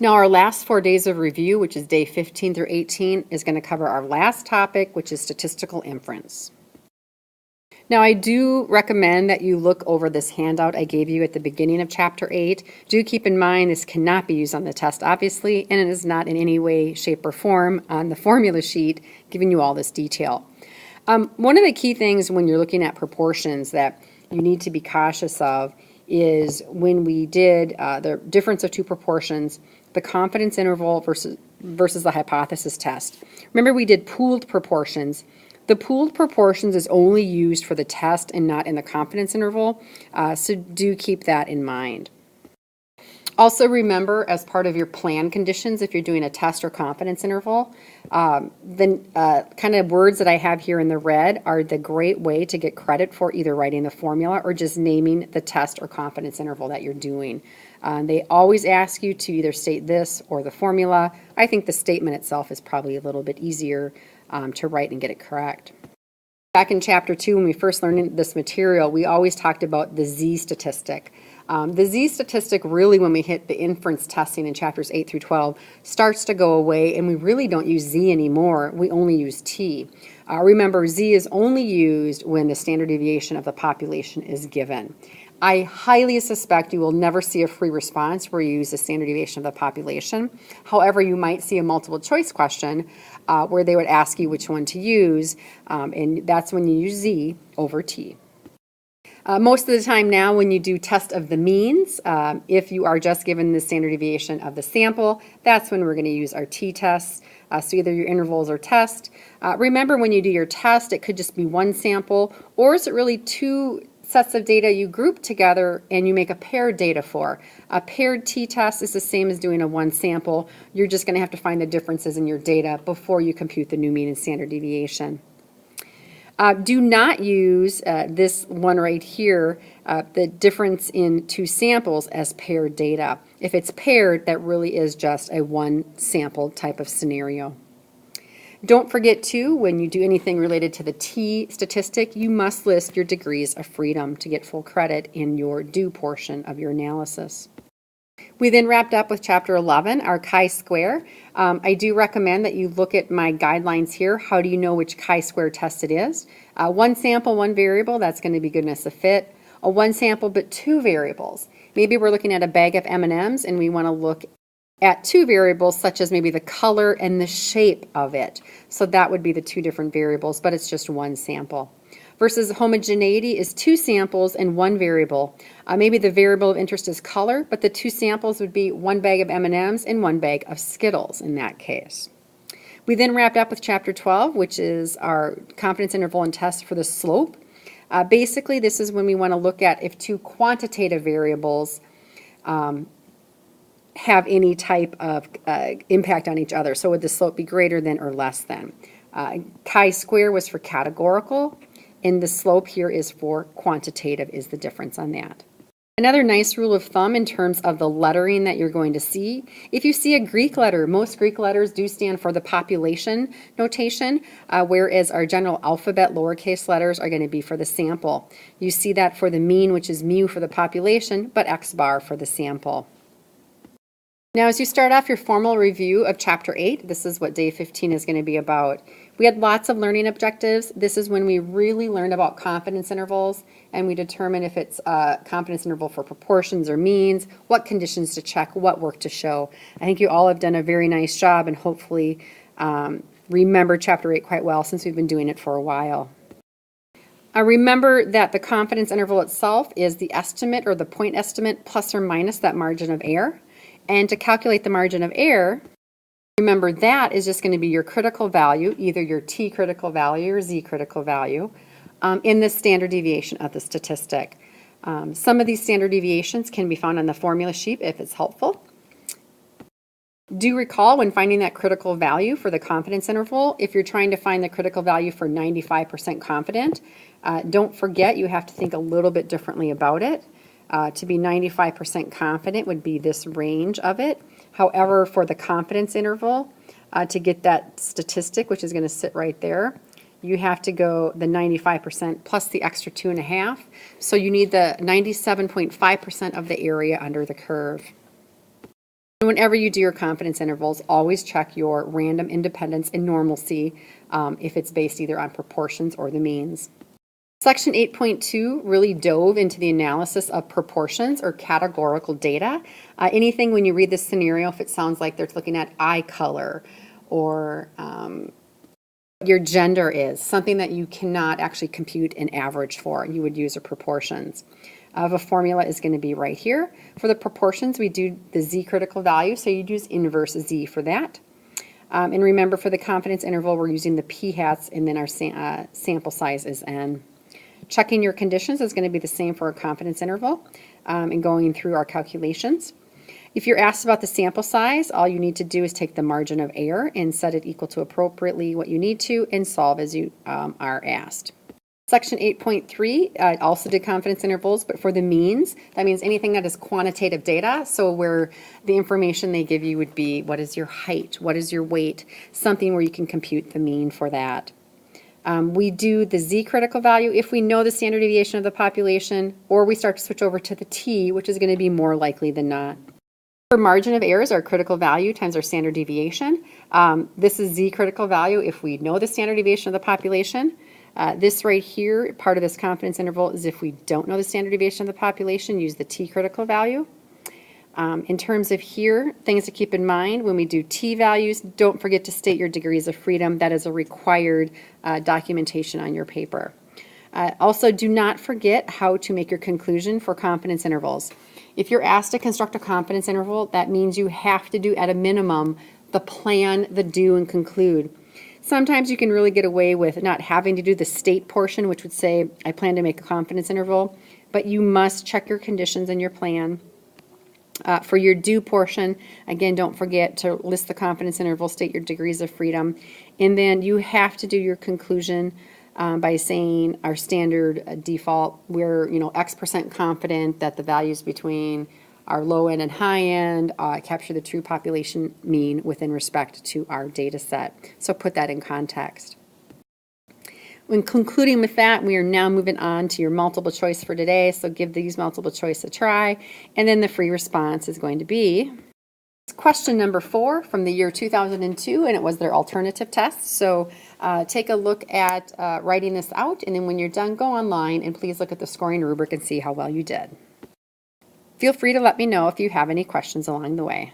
Now our last 4 days of review, which is day 15 through 18, is going to cover our last topic, which is statistical inference. Now I do recommend that you look over this handout I gave you at the beginning of Chapter 8. Do keep in mind this cannot be used on the test, obviously, and it is not in any way, shape, or form on the formula sheet giving you all this detail. One of the key things when you're looking at proportions that you need to be cautious of is when we did the difference of two proportions, the confidence interval versus the hypothesis test. Remember we did pooled proportions. The pooled proportions is only used for the test and not in the confidence interval, so do keep that in mind. Also remember, as part of your plan conditions, if you're doing a test or confidence interval, the kind of words that I have here in the red are the great way to get credit for either writing the formula or just naming the test or confidence interval that you're doing. They always ask you to either state this or the formula. I think the statement itself is probably a little bit easier to write and get it correct. Back in Chapter 2, when we first learned this material, we always talked about the Z statistic. The Z statistic really, when we hit the inference testing in Chapters 8 through 12, starts to go away, and we really don't use Z anymore. We only use T. Remember, Z is only used when the standard deviation of the population is given. I highly suspect you will never see a free response where you use the standard deviation of the population. However, you might see a multiple choice question where they would ask you which one to use, and that's when you use Z over T. Most of the time now when you do test of the means, if you are just given the standard deviation of the sample, that's when we're going to use our t-tests. So either your intervals or test. Remember when you do your test, it could just be one sample, or is it really two sets of data you group together and you make a paired data for? A paired t-test is the same as doing a one sample. You're just going to have to find the differences in your data before you compute the new mean and standard deviation. Do not use this one right here, the difference in two samples, as paired data. If it's paired, that really is just a one sample type of scenario. Don't forget too, when you do anything related to the T statistic, you must list your degrees of freedom to get full credit in your due portion of your analysis. We then wrapped up with Chapter 11, our chi-square. I do recommend that you look at my guidelines here. How do you know which chi-square test it is? One sample, one variable, that's going to be goodness of fit. A one sample but two variables. Maybe we're looking at a bag of M&Ms and we want to look at two variables such as maybe the color and the shape of it. So that would be the two different variables, but it's just one sample. Versus homogeneity is two samples and one variable. Maybe the variable of interest is color, but the two samples would be one bag of M&Ms and one bag of Skittles in that case. We then wrapped up with Chapter 12, which is our confidence interval and test for the slope. Basically, this is when we want to look at if two quantitative variables have any type of impact on each other. So would the slope be greater than or less than? Chi-square was for categorical, and the slope here is for quantitative, is the difference on that. Another nice rule of thumb in terms of the lettering that you're going to see, if you see a Greek letter, most Greek letters do stand for the population notation, whereas our general alphabet lowercase letters are going to be for the sample. You see that for the mean, which is mu for the population, but X bar for the sample. Now, as you start off your formal review of Chapter 8, this is what Day 15 is going to be about. We had lots of learning objectives. This is when we really learned about confidence intervals, and we determine if it's a confidence interval for proportions or means, what conditions to check, what work to show. I think you all have done a very nice job and hopefully remember Chapter 8 quite well since we've been doing it for a while. Remember that the confidence interval itself is the estimate or the point estimate plus or minus that margin of error. And to calculate the margin of error, remember that is just going to be your critical value, either your T critical value or Z critical value, in the standard deviation of the statistic. Some of these standard deviations can be found on the formula sheet if it's helpful. Do recall when finding that critical value for the confidence interval, if you're trying to find the critical value for 95% confident, don't forget you have to think a little bit differently about it. To be 95% confident would be this range of it. However, for the confidence interval, to get that statistic, which is going to sit right there, you have to go the 95% plus the extra 2.5. So you need the 97.5% of the area under the curve. Whenever you do your confidence intervals, always check your random independence and normalcy if it's based either on proportions or the means. Section 8.2 really dove into the analysis of proportions or categorical data. Anything when you read this scenario, if it sounds like they're looking at eye color or your gender is, something that you cannot actually compute an average for, you would use a proportions. The formula is going to be right here. For the proportions, we do the z critical value, so you'd use inverse z for that. And remember, for the confidence interval, we're using the p-hats, and then our sample size is n. Checking your conditions is going to be the same for our confidence interval and going through our calculations. If you're asked about the sample size, all you need to do is take the margin of error and set it equal to appropriately what you need to and solve as you are asked. Section 8.3 also did confidence intervals, but for the means, that means anything that is quantitative data, so where the information they give you would be what is your height, what is your weight, something where you can compute the mean for that. We do the z critical value if we know the standard deviation of the population, or we start to switch over to the t, which is going to be more likely than not. For margin of error is our critical value times our standard deviation. This is z critical value if we know the standard deviation of the population. This right here, part of this confidence interval, is if we don't know the standard deviation of the population, use the t critical value. In terms of here, things to keep in mind when we do t values, don't forget to state your degrees of freedom. That is a required documentation on your paper. Also, do not forget how to make your conclusion for confidence intervals. If you're asked to construct a confidence interval, that means you have to do at a minimum the plan, the do, and conclude. Sometimes you can really get away with not having to do the state portion, which would say, I plan to make a confidence interval, but you must check your conditions in your plan. For your do portion, again, don't forget to list the confidence interval, state your degrees of freedom, and then you have to do your conclusion by saying our standard default, we're X% confident that the values between our low end and high end capture the true population mean within respect to our data set. So put that in context. When concluding with that, we are now moving on to your multiple choice for today. So give these multiple choice a try. And then the free response is going to be question number 4 from the year 2002, and it was their alternative test. So take a look at writing this out, and then when you're done, go online and please look at the scoring rubric and see how well you did. Feel free to let me know if you have any questions along the way.